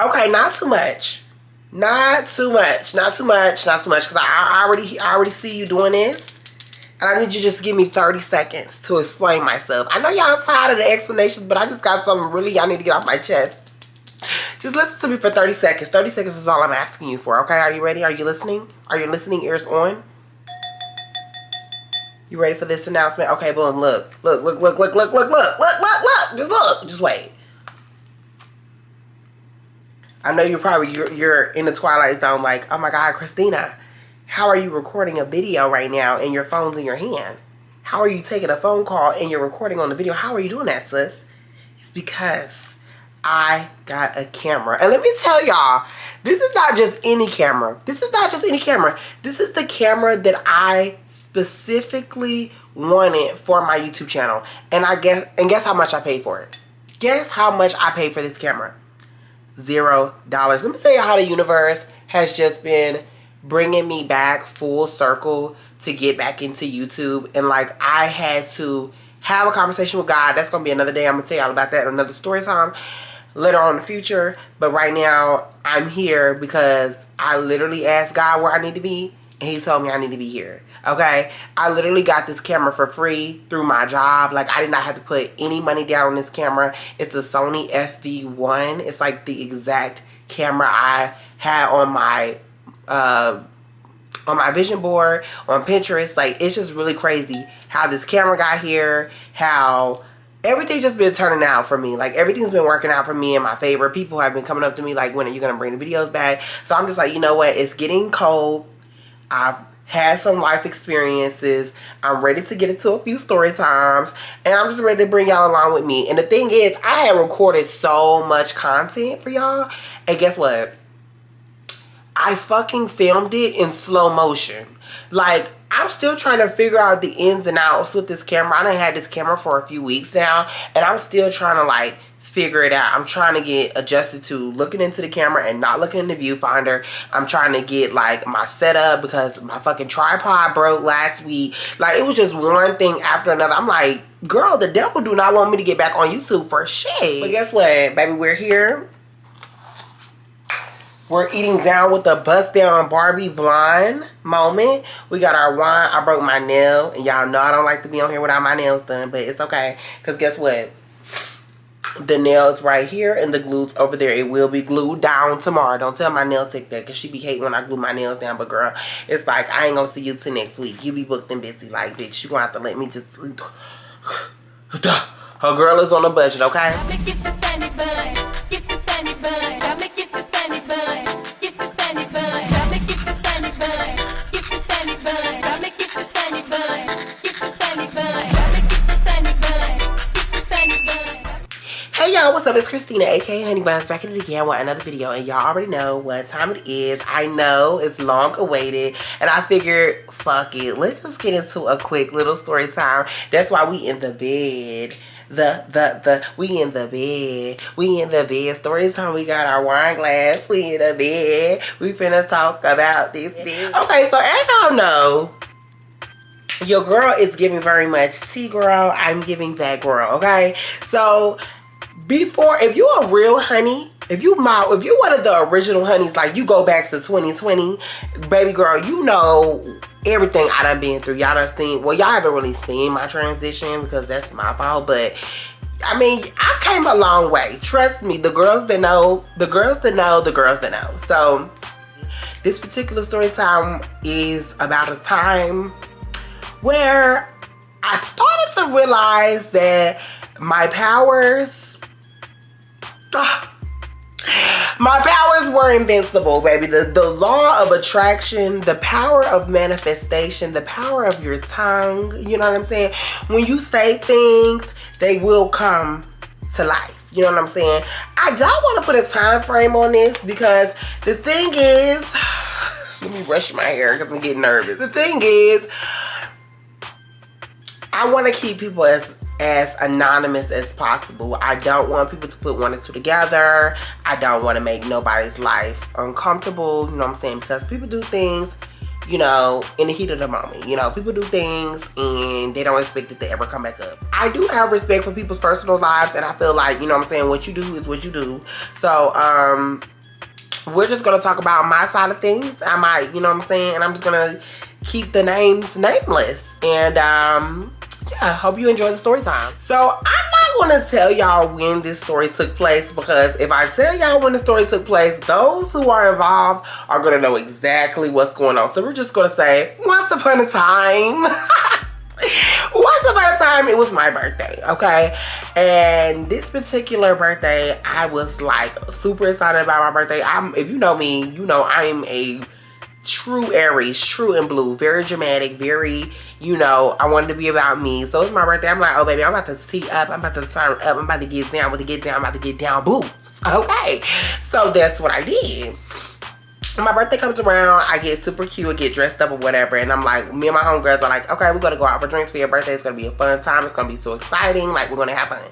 Okay, not too much. Not too much. Because I already see you doing this. And I need you just to give me 30 seconds to explain myself. I know y'all tired of the explanations, but I just got something really I need to get off my chest. Just listen to me for 30 seconds. 30 seconds is all I'm asking you for, okay? Are you ready? Are you listening? Are your listening ears on? You ready for this announcement? Okay, boom, look. Just look. Just wait. I know you're in the twilight zone like, oh my God, Christina, how are you recording a video right now and your phone's in your hand? How are you taking a phone call and you're recording on the video? How are you doing that, sis? It's because I got a camera. And let me tell y'all, this is not just any camera. This is the camera that I specifically wanted for my YouTube channel. And guess how much I paid for it? Guess how much I paid for this camera? $0. Let me tell you how the universe has just been bringing me back full circle to get back into YouTube. And like, I had to have a conversation with God. That's gonna be another day. I'm gonna tell y'all about that another story time later on in the future. But right now I'm here because I literally asked God where I need to be and he told me I need to be here. Okay, I literally got this camera for free through my job. Like, I did not have to put any money down on this camera. It's a Sony FV1. It's like the exact camera I had on my vision board on Pinterest. Like, it's just really crazy how this camera got here, how everything's just been turning out for me. Like, everything's been working out for me in my favor. People have been coming up to me like, when are you gonna bring the videos back? So I'm just like, you know what, it's getting cold. I've had some life experiences. I'm ready to get into a few story times, and I'm just ready to bring y'all along with me. And the thing is, I had recorded so much content for y'all, and guess what? I fucking filmed it in slow motion. Like, I'm still trying to figure out the ins and outs with this camera. I done had this camera for a few weeks now, and I'm still trying to like figure it out. I'm trying to get adjusted to looking into the camera and not looking in the viewfinder. I'm trying to get like my setup because my fucking tripod broke last week. Like, it was just one thing after another. I'm like, girl, the devil do not want me to get back on YouTube for shit. But guess what, baby, we're here. We're eating down with the bust down Barbie blonde moment. We got our wine. I broke my nail, and y'all know I don't like to be on here without my nails done, but it's okay, because guess what? The nail is right here and the glue's over there. It will be glued down tomorrow. Don't tell my nail tech that, because she be hating when I glue my nails down. But girl, it's like, I ain't gonna see you till next week. You be booked and busy. Like, bitch, you gonna have to let me just... Her girl is on a budget, okay? Hey y'all, what's up? It's Christina, aka Honey Buns, back at it again with another video, and y'all already know what time it is. I know it's long awaited, and I figured, fuck it, let's just get into a quick little story time. That's why we in the bed. We in the bed. Story time. We got our wine glass. We in the bed. We finna talk about this bed. Okay, so as y'all know, your girl is giving very much tea, girl. I'm giving that, girl. Okay, so before, if you a real honey, if you one of the original honeys, like you go back to 2020, baby girl, you know everything I done been through. Y'all done seen, well, y'all haven't really seen my transition because that's my fault, but I mean, I came a long way. Trust me, the girls that know, the girls that know, the girls that know. So this particular story time is about a time where I started to realize that my powers were invincible, baby. The law of attraction, the power of manifestation, the power of your tongue, you know what I'm saying? When you say things, they will come to life. You know what I'm saying? I don't want to put a time frame on this because the thing is, let me brush my hair because I'm getting nervous. The thing is, I want to keep people as anonymous as possible. I don't want people to put one and two together. I don't want to make nobody's life uncomfortable, you know what I'm saying? Because people do things you know, in the heat of the moment. You know, people do things and they don't expect it to ever come back up. I do have respect for people's personal lives, and I feel like, you know what I'm saying, what you do is what you do. So, we're just gonna talk about my side of things. I might, you know what I'm saying, and I'm just gonna keep the names nameless. And, yeah, hope you enjoy the story time. So, I'm not gonna tell y'all when this story took place, because if I tell y'all when the story took place, those who are involved are gonna know exactly what's going on. So we're just gonna say, once upon a time, once upon a time, it was my birthday, okay? And this particular birthday, I was like super excited about my birthday. If you know me, you know I am a true Aries, true and blue, very dramatic, very, you know, I wanted to be about me. So it's my birthday. I'm like, oh baby, I'm about to tee up, I'm about to turn up, I'm about to get down with the get down, I'm about to get down boots. Okay, so that's what I did. When my birthday comes around, I get super cute, I get dressed up or whatever, and I'm like, me and my homegirls are like, okay, we're gonna go out for drinks for your birthday. It's gonna be a fun time. It's gonna be so exciting. Like, we're gonna have fun.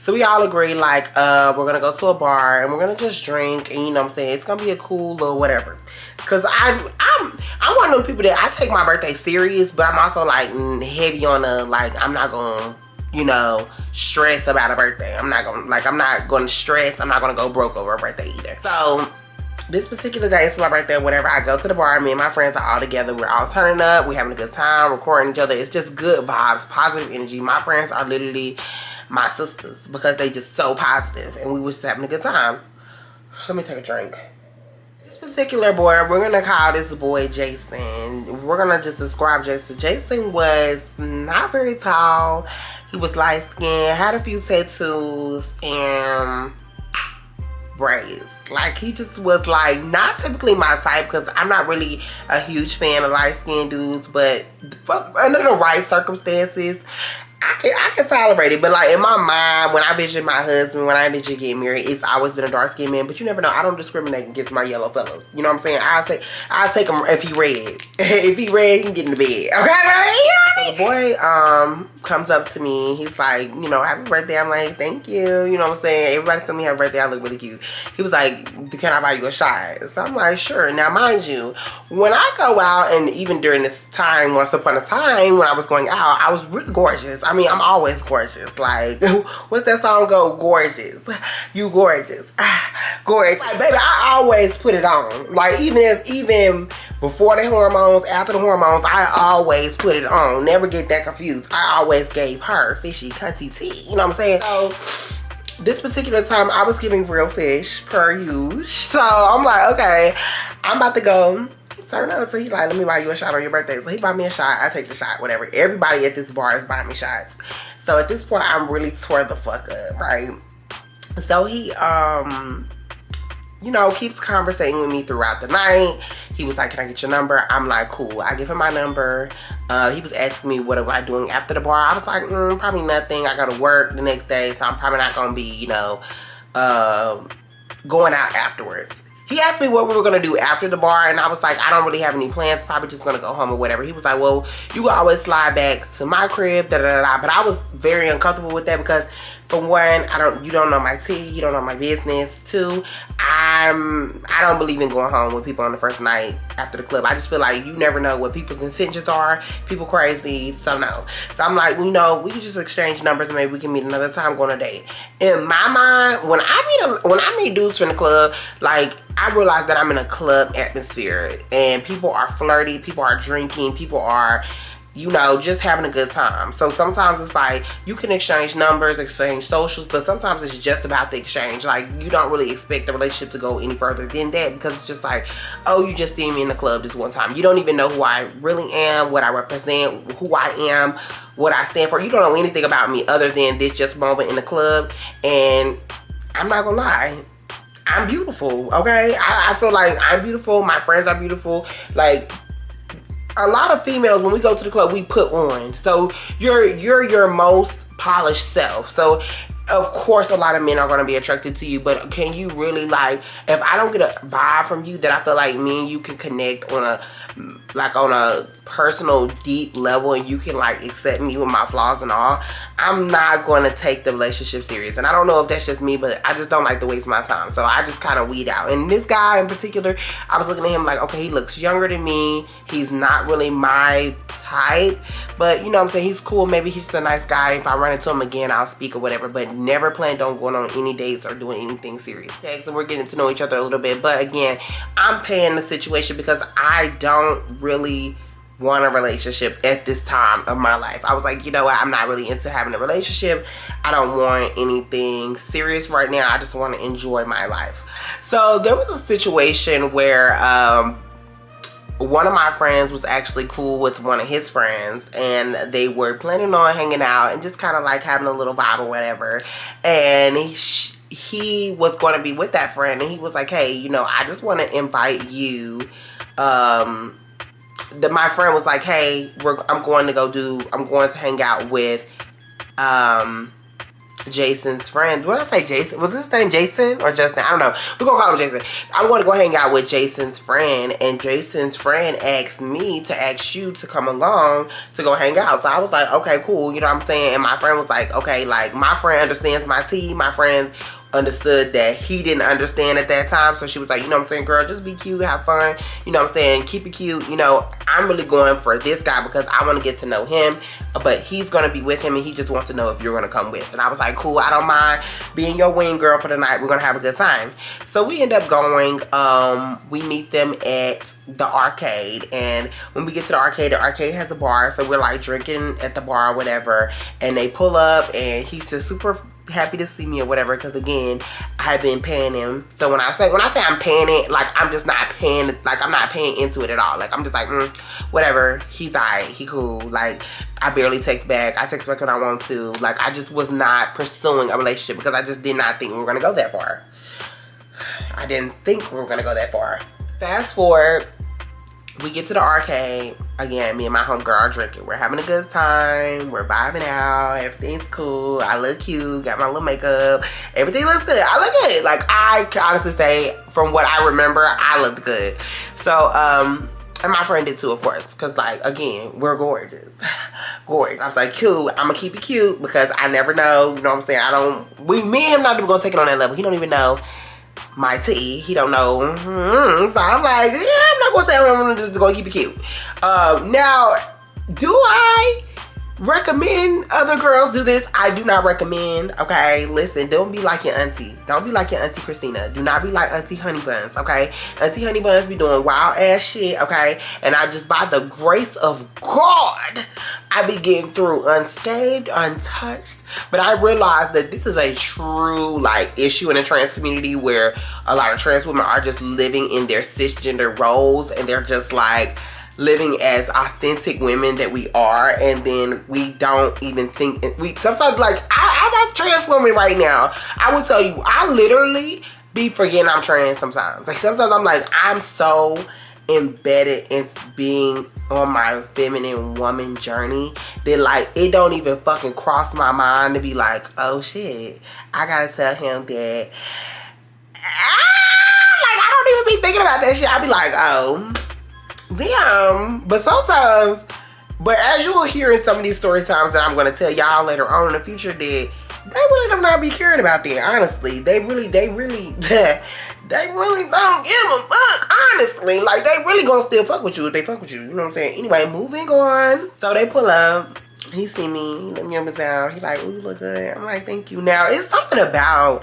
So we all agree, like, we're gonna go to a bar and we're gonna just drink, and you know what I'm saying, it's gonna be a cool little whatever. Cause I'm one of those people that I take my birthday serious, but I'm also like heavy on the, like, I'm not gonna, you know, stress about a birthday. I'm not gonna stress. I'm not gonna go broke over a birthday either. So this particular day, it's my birthday, whatever. I go to the bar. Me and my friends are all together. We're all turning up. We're having a good time, recording each other. It's just good vibes, positive energy. My friends are literally my sisters because they just so positive, and we was just having a good time. Let me take a drink. This particular boy, we're gonna call this boy Jason. We're gonna just describe Jason. Jason was not very tall. He was light skinned, had a few tattoos, and braids. Like, he just was like not typically my type, because I'm not really a huge fan of light skinned dudes, but under the right circumstances I can tolerate it. But like in my mind, when I vision my husband, when I vision getting married, it's always been a dark skinned man. But you never know. I don't discriminate against my yellow fellows. You know what I'm saying? I'll take him if he red. If he red, he can get in the bed. Okay, but you know what I mean? The boy comes up to me. He's like, you know, happy birthday. I'm like, thank you. You know what I'm saying? Everybody tell me happy birthday. I look really cute. He was like, can I buy you a shot? So I'm like, sure. Now mind you, when I go out, and even during this time, once upon a time when I was going out, I was really gorgeous. I mean, I'm always gorgeous. Like, what's that song go? Gorgeous. You gorgeous. Gorgeous. Like, baby, I always put it on. Like, even before the hormones, after the hormones, I always put it on. Never get that confused. I always gave her fishy cunty tea. You know what I'm saying? So this particular time, I was giving real fish per usual. So I'm like, okay, I'm about to go turn up. So he's like, let me buy you a shot on your birthday. So he bought me a shot. I take the shot, whatever. Everybody at this bar is buying me shots. So at this point, I'm really tore the fuck up, right? So he, you know, keeps conversating with me throughout the night. He was like, can I get your number? I'm like, cool. I give him my number. He was asking me what am I doing after the bar. I was like, probably nothing. I gotta work the next day, so I'm probably not gonna be, you know, going out afterwards. He asked me what we were gonna do after the bar, and I was like, I don't really have any plans, probably just gonna go home or whatever. He was like, well, you can always slide back to my crib, da da da da. But I was very uncomfortable with that because, for one, you don't know my tea, you don't know my business. Two, I don't believe in going home with people on the first night after the club. I just feel like you never know what people's intentions are. People crazy, so no. So I'm like, we can just exchange numbers and maybe we can meet another time, go on a date. In my mind, when I meet dudes from the club, like, I realize that I'm in a club atmosphere and people are flirty, people are drinking, people are, you know, just having a good time. So sometimes it's like you can exchange numbers, exchange socials, but sometimes it's just about the exchange. Like, you don't really expect the relationship to go any further than that, because it's just like, oh, you just seen me in the club this one time. You don't even know who I really am, what I represent, who I am, what I stand for. You don't know anything about me other than this just moment in the club. And I'm not gonna lie, I'm beautiful, okay? I feel like I'm beautiful. My friends are beautiful. Like, a lot of females, when we go to the club, we put on. So you're your most polished self. So of course a lot of men are going to be attracted to you, but can you really, like, if I don't get a vibe from you that I feel like me and you can connect on a personal deep level, and you can like accept me with my flaws and all, I'm not going to take the relationship serious. And I don't know if that's just me, but I just don't like to waste my time. So I just kind of weed out. And this guy in particular, I was looking at him like, okay, he looks younger than me. He's not really my type. But, you know what I'm saying? He's cool. Maybe he's just a nice guy. If I run into him again, I'll speak or whatever. But never planned on going on any dates or doing anything serious. Okay, so we're getting to know each other a little bit. But again, I'm paying the situation because I don't really want a relationship at this time of my life. I was like, you know what, I'm not really into having a relationship. I don't want anything serious right now. I just want to enjoy my life. So there was a situation where one of my friends was actually cool with one of his friends, and they were planning on hanging out and just kind of like having a little vibe or whatever. And he was going to be with that friend, and he was like, hey, you know, I just want to invite you. My friend was like, hey, I'm going to hang out with Jason's friend. What did I say, Jason? Was his name Jason or Justin? I don't know. We're going to call him Jason. I'm going to go hang out with Jason's friend, and Jason's friend asked me to ask you to come along to go hang out. So I was like, okay, cool. You know what I'm saying? And my friend was like, okay, like my friend understands my tea. My friend understood that he didn't understand at that time. So she was like, you know what I'm saying, girl, just be cute, have fun. You know what I'm saying? Keep it cute. You know, I'm really going for this guy because I want to get to know him. But he's going to be with him, and he just wants to know if you're going to come with. And I was like, cool, I don't mind being your wing girl for the night. We're going to have a good time. So we end up going. We meet them at the arcade. And when we get to the arcade has a bar. So we're like drinking at the bar or whatever. And they pull up, and he's just super happy to see me or whatever, because again, I've been paying him. So when I say I'm paying it, like I'm just not paying, like I'm not paying into it at all. Like I'm just like, whatever, he's alright, he cool. Like I barely text back. I text back when I want to. Like I just was not pursuing a relationship because I just did not think we were gonna go that far. I didn't think we were gonna go that far. Fast forward, we get to the arcade. Again, me and my homegirl are drinking. We're having a good time. We're vibing out. Everything's cool. I look cute. Got my little makeup. Everything looks good. I look good. Like, I can honestly say, from what I remember, I looked good. So, and my friend did too, of course. Because, like, again, we're gorgeous. Gorgeous. I was like, cute. I'm going to keep it cute because I never know. You know what I'm saying? Me and him not even going to take it on that level. He don't even know my tea. He don't know. So I'm like, yeah, I'm not gonna tell him. I'm just gonna keep it cute. Now, do I recommend other girls do this? I do not recommend. Okay, listen, don't be like your auntie. Don't be like your auntie Christina. Do not be like Auntie Honey Buns. Okay, Auntie Honey Buns be doing wild ass shit. Okay, and I just, by the grace of God, I be getting through unscathed, untouched. But I realized that this is a true like issue in the trans community, where a lot of trans women are just living in their cisgender roles, and they're just like living as authentic women that we are, and then we don't even think, we sometimes, like I'm a trans woman right now, I will tell you, I literally be forgetting I'm trans sometimes. Like sometimes I'm like, I'm so embedded in being on my feminine woman journey that like it don't even fucking cross my mind to be like, oh shit, I gotta tell him that. Like I don't even be thinking about that shit. I be like, oh damn. But sometimes, but as you will hear in some of these story times that I'm gonna tell y'all later on in the future, that they really do not be caring about that. Honestly, they really they really don't give a fuck, honestly. Like, they really gonna still fuck with you if they fuck with you. You know what I'm saying? Anyway, moving on. So they pull up. He see me. He let me up and down. He like, ooh, you look good. I'm like, thank you. Now, it's something about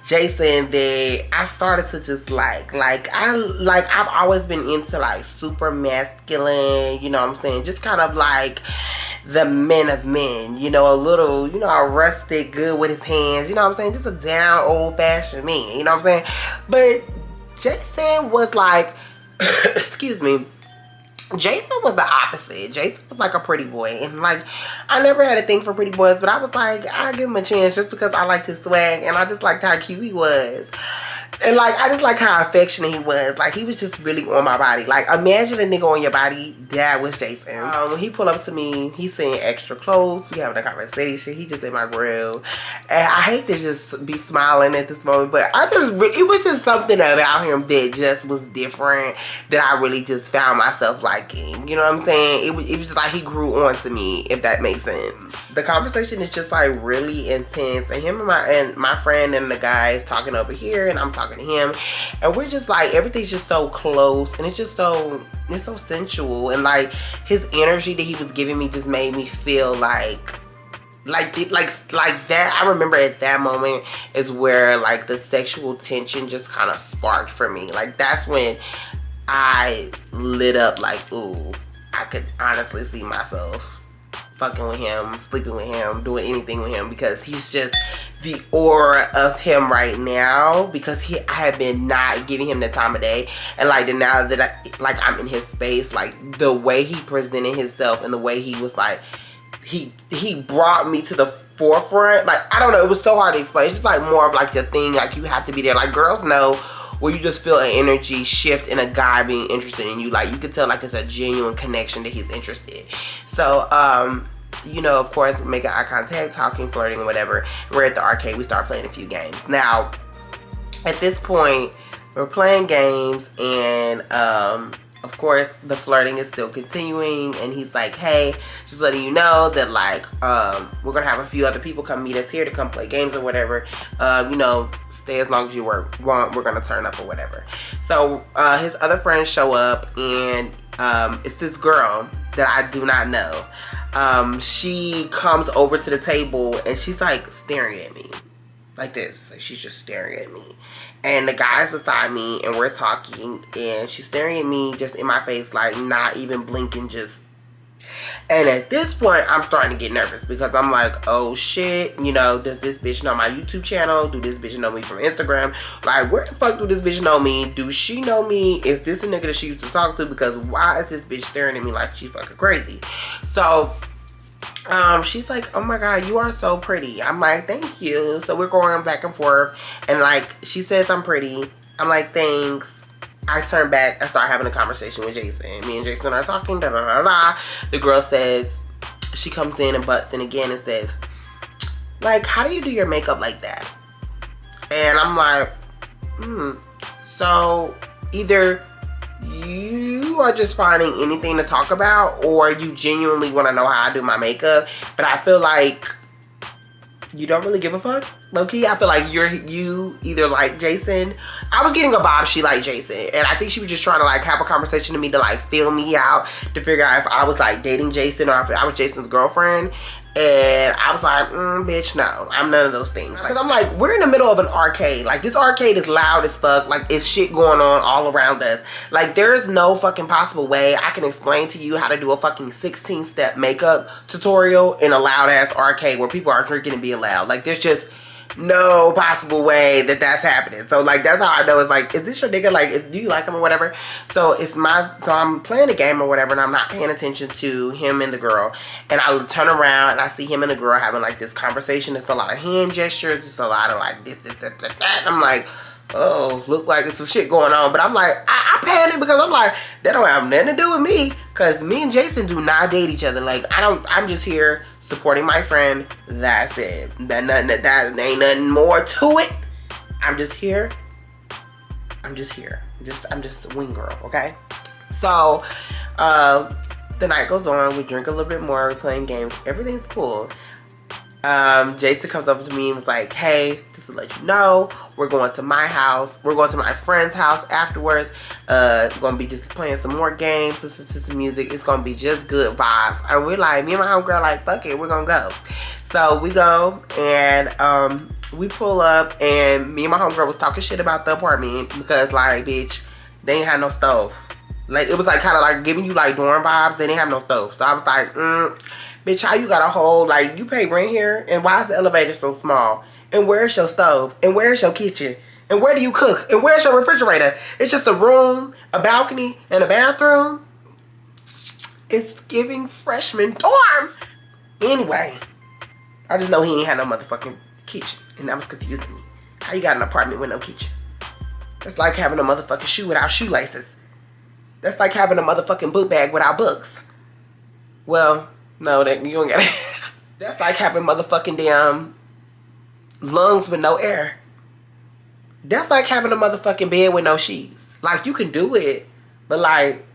Jason that I started to just like I've always been into like super masculine, you know what I'm saying? Just kind of like the men of men, you know, a little, you know, a rustic, good with his hands, you know what I'm saying? Just a down old-fashioned man, you know what I'm saying? But Jason was like, excuse me, Jason was the opposite. Jason was like a pretty boy, and like I never had a thing for pretty boys, but I was like, I'll give him a chance just because I liked his swag, and I just liked how cute he was. And like, I just like how affectionate he was. Like, he was just really on my body. Like, imagine a nigga on your body. That was Jason. When he pulled up to me, he's saying extra close. We having a conversation. He just in my grill. And I hate to just be smiling at this moment, but it was just something about him that just was different, that I really just found myself liking. You know what I'm saying? It was just like he grew on to me, if that makes sense. the conversation is just like really intense, and him and my friend and the guys talking over here, and I'm talking to him, and we're just like, everything's just so close, and it's so sensual, and like his energy that he was giving me just made me feel like that. I remember at that moment is where like the sexual tension just kind of sparked for me. Like that's when I lit up, like, ooh, I could honestly see myself fucking with him, sleeping with him, doing anything with him, because he's just the aura of him right now, because I have been not giving him the time of day, and like now that I'm in his space, like the way he presented himself and the way he was like, he brought me to the forefront. Like, I don't know, it was so hard to explain. It's just like more of like the thing, like you have to be there. Like girls know where you just feel an energy shift in a guy being interested in you. Like you can tell like it's a genuine connection that he's interested. So you know, of course, making eye contact, talking, flirting, whatever. We're at the arcade, we start playing a few games. Now at this point we're playing games, and of course the flirting is still continuing, and he's like, hey, just letting you know that like we're gonna have a few other people come meet us here to come play games or whatever. You know, stay as long as you want, we're gonna turn up or whatever. So his other friends show up, and it's this girl that I do not know. She comes over to the table, and she's like staring at me like this. Like she's just staring at me, and the guy's beside me, and we're talking, and she's staring at me just in my face, like not even blinking, just. And at this point, I'm starting to get nervous, because I'm like, oh shit, you know, does this bitch know my YouTube channel? Do this bitch know me from Instagram? Like, where the fuck do this bitch know me? Do she know me? Is this a nigga that she used to talk to? Because why is this bitch staring at me like she's fucking crazy? So she's like, oh my god, you are so pretty. I'm like, thank you. So we're going back and forth, and like she says I'm pretty. I'm like, thanks. I turn back, I start having a conversation with Jason. Me and Jason are talking, da da da da. The girl says, she comes in and butts in again and says, like, how do you do your makeup like that? And I'm like, so either you are just finding anything to talk about, or you genuinely want to know how I do my makeup. But I feel like you don't really give a fuck, low-key. I feel like you either like Jason. I was getting a vibe she liked Jason, and I think she was just trying to like have a conversation to me to like feel me out, to figure out if I was like dating Jason or if I was Jason's girlfriend. And I was like, bitch, no, I'm none of those things. Like, I'm like, we're in the middle of an arcade. Like, this arcade is loud as fuck. Like, it's shit going on all around us. Like, there is no fucking possible way I can explain to you how to do a fucking 16-step makeup tutorial in a loud-ass arcade where people are drinking and being loud. Like, there's just no possible way that that's happening. So like, that's how I know. It's like, is this your nigga? Like, do you like him or whatever? So I'm playing a game or whatever, and I'm not paying attention to him and the girl, and I turn around and I see him and the girl having like this conversation. It's a lot of hand gestures, it's a lot of like this, that. I'm like, oh, look like there's some shit going on. But I'm like, I panic, because I'm like, that don't have nothing to do with me, because me and Jason do not date each other. Like, I'm just here supporting my friend. That's it. That ain't nothing more to it. I'm just here. I'm just a wing girl, okay? So the night goes on, we drink a little bit more, we're playing games, everything's cool. Jason comes up to me and was like, hey, just to let you know, we're going to my house. We're going to my friend's house afterwards. We're going to be just playing some more games, listen to some music. It's going to be just good vibes. And we're like, me and my homegirl like, fuck it, we're going to go. So we go, and we pull up, and me and my homegirl was talking shit about the apartment, because like, bitch, they ain't had no stove. Like, it was like kind of like giving you like dorm vibes. They didn't have no stove. So I was like, bitch, how you got a whole, like, you pay rent here, and why is the elevator so small? And where's your stove? And where's your kitchen? And where do you cook? And where's your refrigerator? It's just a room, a balcony, and a bathroom. It's giving freshman dorm. Anyway, I just know he ain't had no motherfucking kitchen, and that was confusing me. How you got an apartment with no kitchen? That's like having a motherfucking shoe without shoelaces. That's like having a motherfucking book bag without books. Well, no, that you don't got it. That's like having motherfucking damn lungs with no air. That's like having a motherfucking bed with no sheets. Like, you can do it, but like,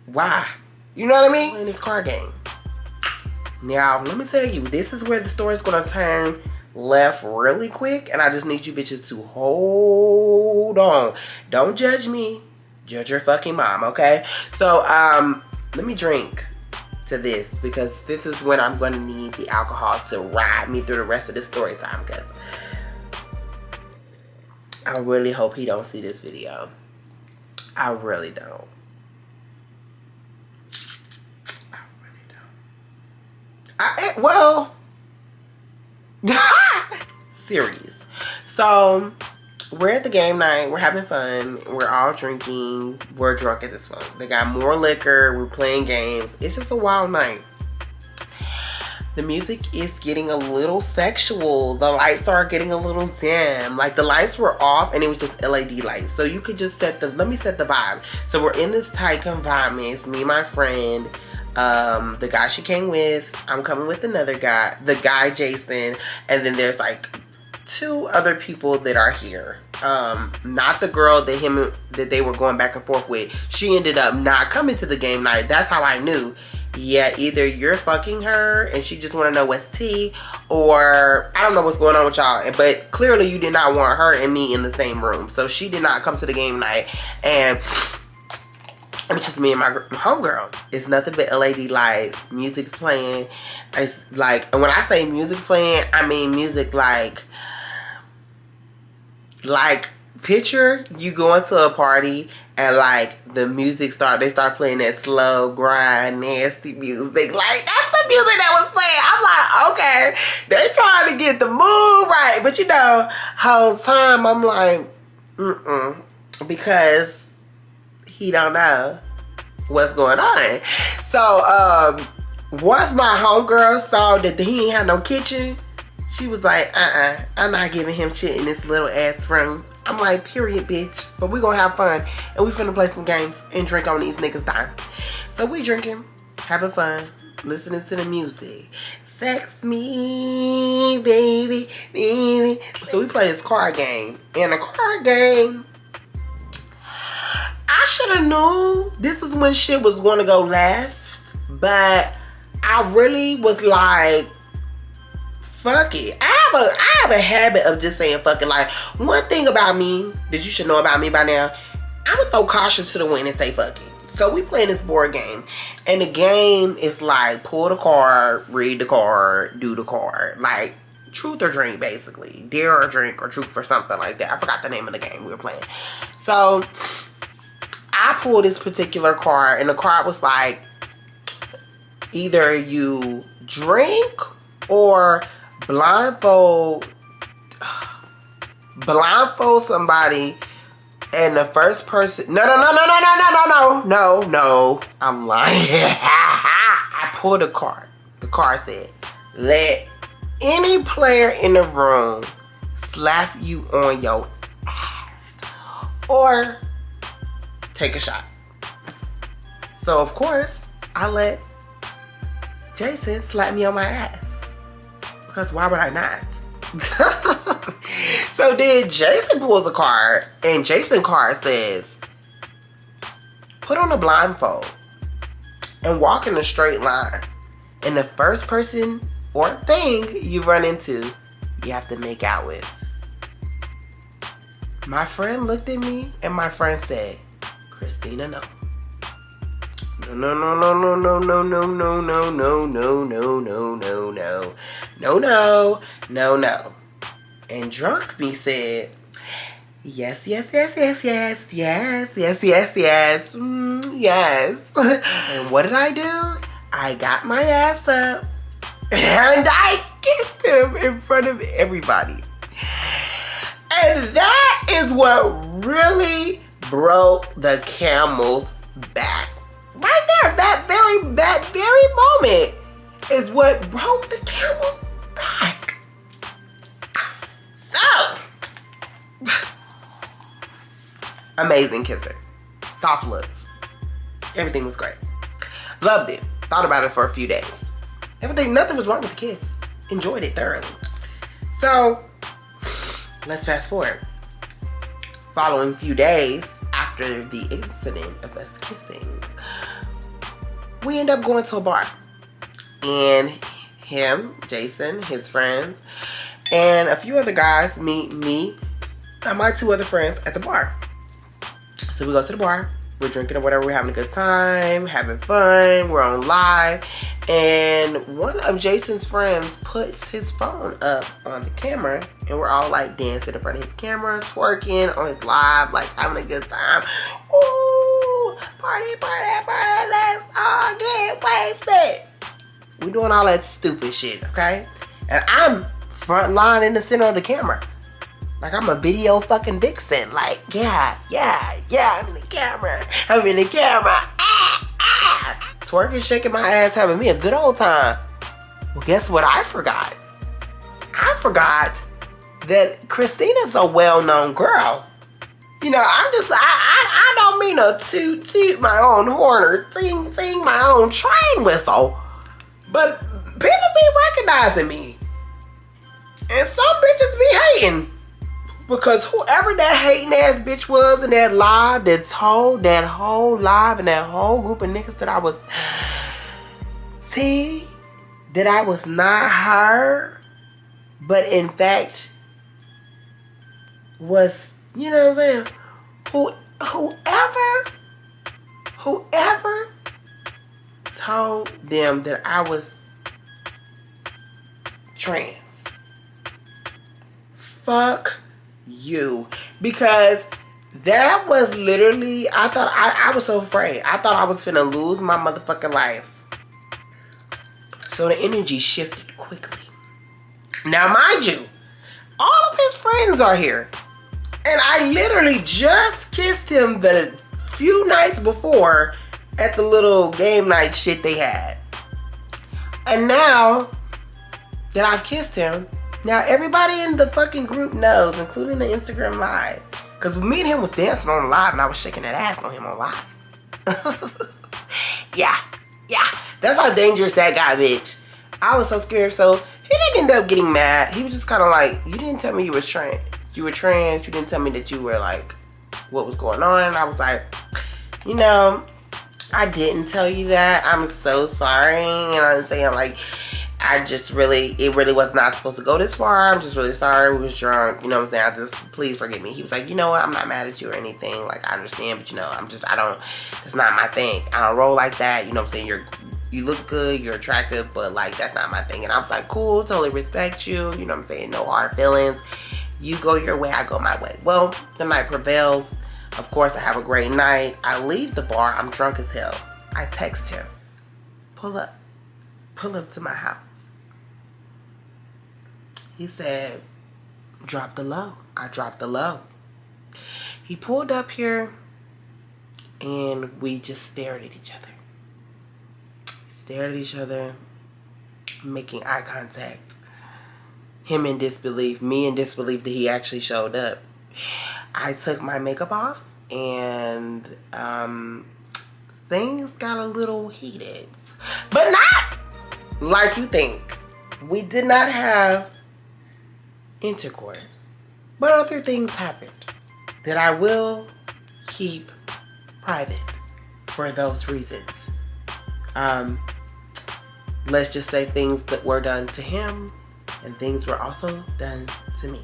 why? You know what I mean? In this car game. Now, let me tell you, this is where the story's gonna turn left really quick, and I just need you bitches to hold on. Don't judge me. Judge your fucking mom, okay? So, let me drink to this, because this is when I'm gonna need the alcohol to ride me through the rest of the story time, because I really hope he don't see this video. I really don't. Well, serious. So, we're at the game night. We're having fun. We're all drinking. We're drunk at this point. They got more liquor. We're playing games. It's just a wild night. The music is getting a little sexual. The lights are getting a little dim. Like, the lights were off and it was just LED lights. So you could just let me set the vibe. So we're in this tight confinement. It's me, my friend, the guy she came with. I'm coming with another guy, the guy Jason, and then there's like 2 other people that are here. Not the girl that they were going back and forth with. She ended up not coming to the game night. That's how I knew. Yeah, either you're fucking her and she just want to know what's tea, or I don't know what's going on with y'all. But clearly you did not want her and me in the same room, so she did not come to the game night. And it was just me and my homegirl. It's nothing but LED lights, music's playing. It's like, and when I say music playing, I mean music like picture you going to a party and like the music they start playing that slow grind nasty music. Like, that's the music that was playing. I'm like, okay, they trying to get the mood right, but you know, whole time I'm like, because he don't know what's going on. So once my homegirl saw that he ain't had no kitchen, she was like, I'm not giving him shit in this little ass room. I'm like, period, bitch. But we gonna have fun. And we finna play some games and drink on these niggas' time. So we drinking, having fun, listening to the music. Sex me, baby, baby. So we play this card game. And the card game, I should have known this is when shit was gonna go left. But I really was like, fuck it. I have a habit of just saying fuck it. Like, one thing about me that you should know about me by now, I'm gonna throw caution to the wind and say fuck it. So we playing this board game, and the game is like pull the card, read the card, do the card, like truth or drink, basically, dare or drink or truth or something like that. I forgot the name of the game we were playing. So I pulled this particular card, and the card was like, either you drink or blindfold somebody, and the first person, no, I'm lying. I pulled a card. The card said, let any player in the room slap you on your ass or take a shot. So of course I let Jason slap me on my ass, because why would I not? So then Jason pulls a card, and Jason's card says, put on a blindfold and walk in a straight line, and the first person or thing you run into, you have to make out with. My friend looked at me, and my friend said, Christina, no. No. And drunk me said, yes. Yes. And what did I do? I got my ass up and I kissed him in front of everybody. And that is what really broke the camel's back. Right there, that very moment is what broke the camel's back. So, amazing kisser, soft lips, everything was great. Loved it. Thought about it for a few days. Nothing was wrong with the kiss. Enjoyed it thoroughly. So, let's fast forward. Following a few days after the incident of us kissing, we end up going to a bar. And him, Jason, his friends, and a few other guys meet me and my 2 other friends at the bar. So we go to the bar, we're drinking or whatever, we're having a good time, having fun, we're on live, and one of Jason's friends puts his phone up on the camera, and we're all like dancing in front of his camera, twerking on his live, like having a good time. Ooh, party, party, party, let's all get wasted. We doing all that stupid shit, okay? And I'm front line in the center of the camera. Like I'm a video fucking vixen. Like, yeah, I'm in the camera. I'm in the camera. Twerking, shaking my ass, having me a good old time. Well, guess what I forgot? I forgot that Christina's a well-known girl. You know, I don't mean to toot my own horn or sing my own train whistle. But people be recognizing me. And some bitches be hating. Because whoever that hating ass bitch was in that live, that whole live and that whole group of niggas that I was, that I was not her, but in fact was, you know what I'm saying? Whoever told them that I was trans, fuck you. Because that was literally, I was so afraid. I thought I was finna lose my motherfucking life. So the energy shifted quickly. Now mind you, all of his friends are here. And I literally just kissed him the few nights before at the little game night shit they had. And now that I've kissed him, now everybody in the fucking group knows, including the Instagram live. Because me and him was dancing on live and I was shaking that ass on him on live. Yeah. That's how dangerous that got, bitch. I was so scared. So he didn't end up getting mad. He was just kind of like, you didn't tell me you was trans. You were trans. You didn't tell me that you were like, what was going on. And I was like, you know, I didn't tell you that. I'm so sorry. And I'm saying, like, it really was not supposed to go this far. I'm just really sorry. We was drunk. You know what I'm saying? Please forgive me. He was like, you know what? I'm not mad at you or anything. Like, I understand, but you know, it's not my thing. I don't roll like that. You know what I'm saying? You look good. You're attractive, but like, that's not my thing. And I was like, cool. Totally respect you. You know what I'm saying? No hard feelings. You go your way. I go my way. Well, the night prevails. Of course, I have a great night. I leave the bar. I'm drunk as hell. I text him. Pull up to my house. He said, drop the low. I dropped the low. He pulled up here and we just stared at each other. Making eye contact. Him in disbelief, me in disbelief that he actually showed up. I took my makeup off and things got a little heated. But not like you think. We did not have intercourse. But other things happened that I will keep private for those reasons. Let's just say things that were done to him and things were also done to me.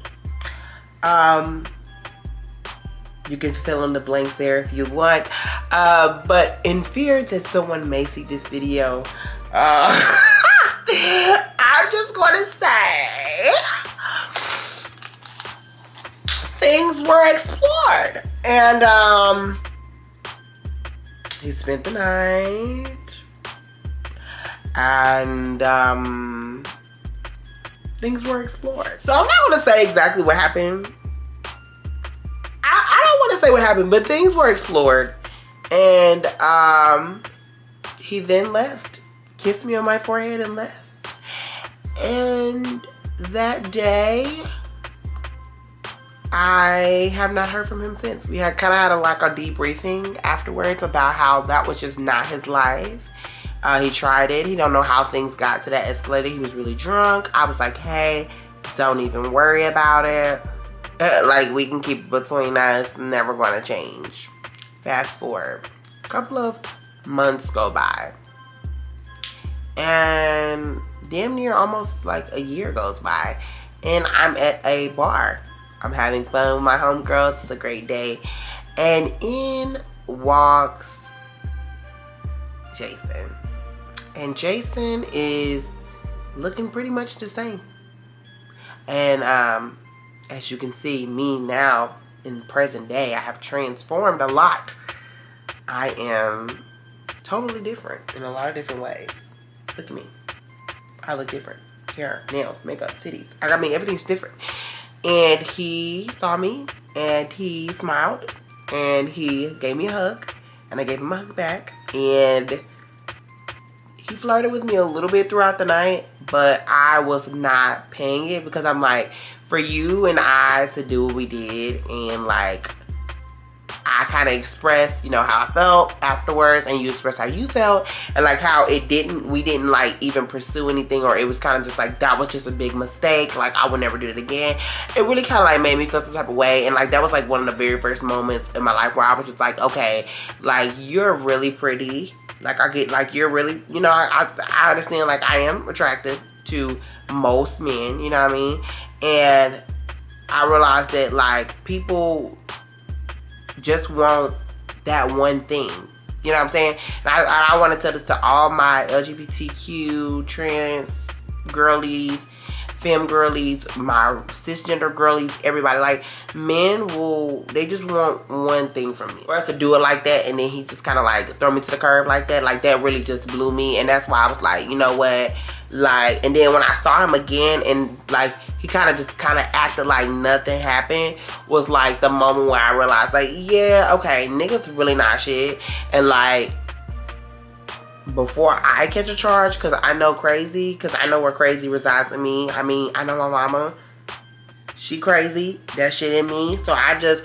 You can fill in the blank there if you want. But in fear that someone may see this video, I'm just going to say things were explored. And he spent the night. And things were explored. So I'm not going to say exactly what happened. I don't want to say what happened, but things were explored. And he then left. Kissed me on my forehead and left. And that day, I have not heard from him since. We had kind of had a debriefing afterwards about how that was just not his life. He tried it. He don't know how things got to that escalated. He was really drunk. I was like, hey, don't even worry about it. Like, we can keep it between us. Never going to change. Fast forward. A couple of months go by. And damn near almost like a year goes by, and I'm at a bar. I'm having fun with my homegirls. It's a great day. And in walks Jason. And Jason is looking pretty much the same. And as you can see, me now in present day, I have transformed a lot. I am totally different in a lot of different ways. Look at me. I look different. Hair, nails, makeup, titties. I mean, everything's different. And he saw me and he smiled and he gave me a hug and I gave him a hug back. And he flirted with me a little bit throughout the night, but I was not paying it because I'm like, for you and I to do what we did, and like, I kind of expressed, you know, how I felt afterwards, and you expressed how you felt, and like how we didn't like even pursue anything, or it was kind of just like, that was just a big mistake, like I would never do it again. It really kind of like made me feel some type of way, and like that was like one of the very first moments in my life where I was just like, okay, like you're really pretty, like I get, like you're really, you know, I understand, like I am attractive to most men, you know what I mean, and I realized that like people just want that one thing, you know what I'm saying? And I want to tell this to all my LGBTQ, trans girlies, femme girlies, my cisgender girlies, everybody. Like, men they just want one thing from me. For us to do it like that, and then he just kind of like throw me to the curb like that really just blew me. And that's why I was like, you know what? Like, and then when I saw him again, and like he kind of acted like nothing happened, was like the moment where I realized, like, yeah, okay, niggas really not shit. And like, before I catch a charge, because I know where crazy resides in me. I mean, I know my mama, she crazy, that shit in me. So I just,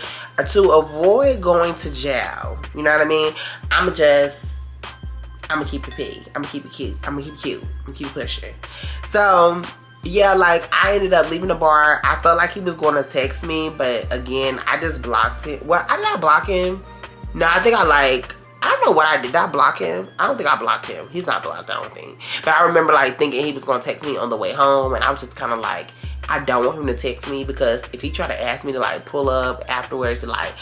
to avoid going to jail, you know what I mean, I'm gonna keep it P. I'm gonna keep it cute. I'm gonna keep it cute. I'm gonna keep pushing. So yeah, like I ended up leaving the bar. I felt like he was going to text me, but again, I just blocked him. Well, I did not block him. No, I think I don't know what I did. Did I block him? I don't think I blocked him. He's not blocked, I don't think. But I remember like thinking he was gonna text me on the way home, and I was just kind of like, I don't want him to text me, because if he tried to ask me to like pull up afterwards to like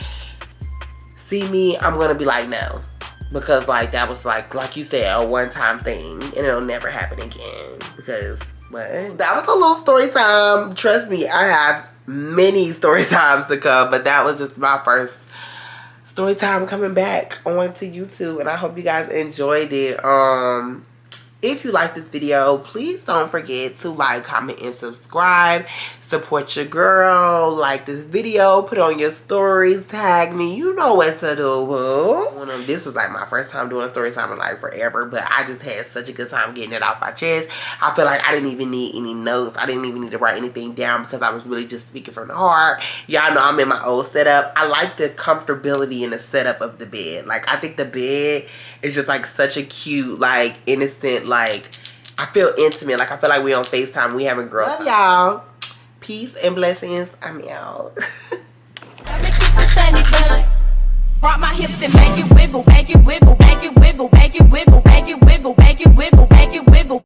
see me, I'm gonna be like, no. Because like that was like you said, a one-time thing, and it'll never happen again. Because that was a little story time. Trust me, I have many story times to come, but that was just my first story time coming back onto YouTube, and I hope you guys enjoyed it. If you like this video, please don't forget to like, comment, and subscribe. Support your girl. Like this video, put on your stories, tag me. You know what to do, boo. This was like my first time doing a story time in like forever, but I just had such a good time getting it off my chest. I feel like I didn't even need any notes. I didn't even need to write anything down, because I was really just speaking from the heart. Y'all know I'm in my old setup. I like the comfortability in the setup of the bed. Like, I think the bed is just like such a cute, like innocent, like I feel intimate. Like I feel like we on FaceTime. We having girl time. Love y'all. Peace and blessings. I'm out. Brought my hips and make it wiggle, make it wiggle, make it wiggle, make it wiggle, make it wiggle, make it wiggle, make it wiggle.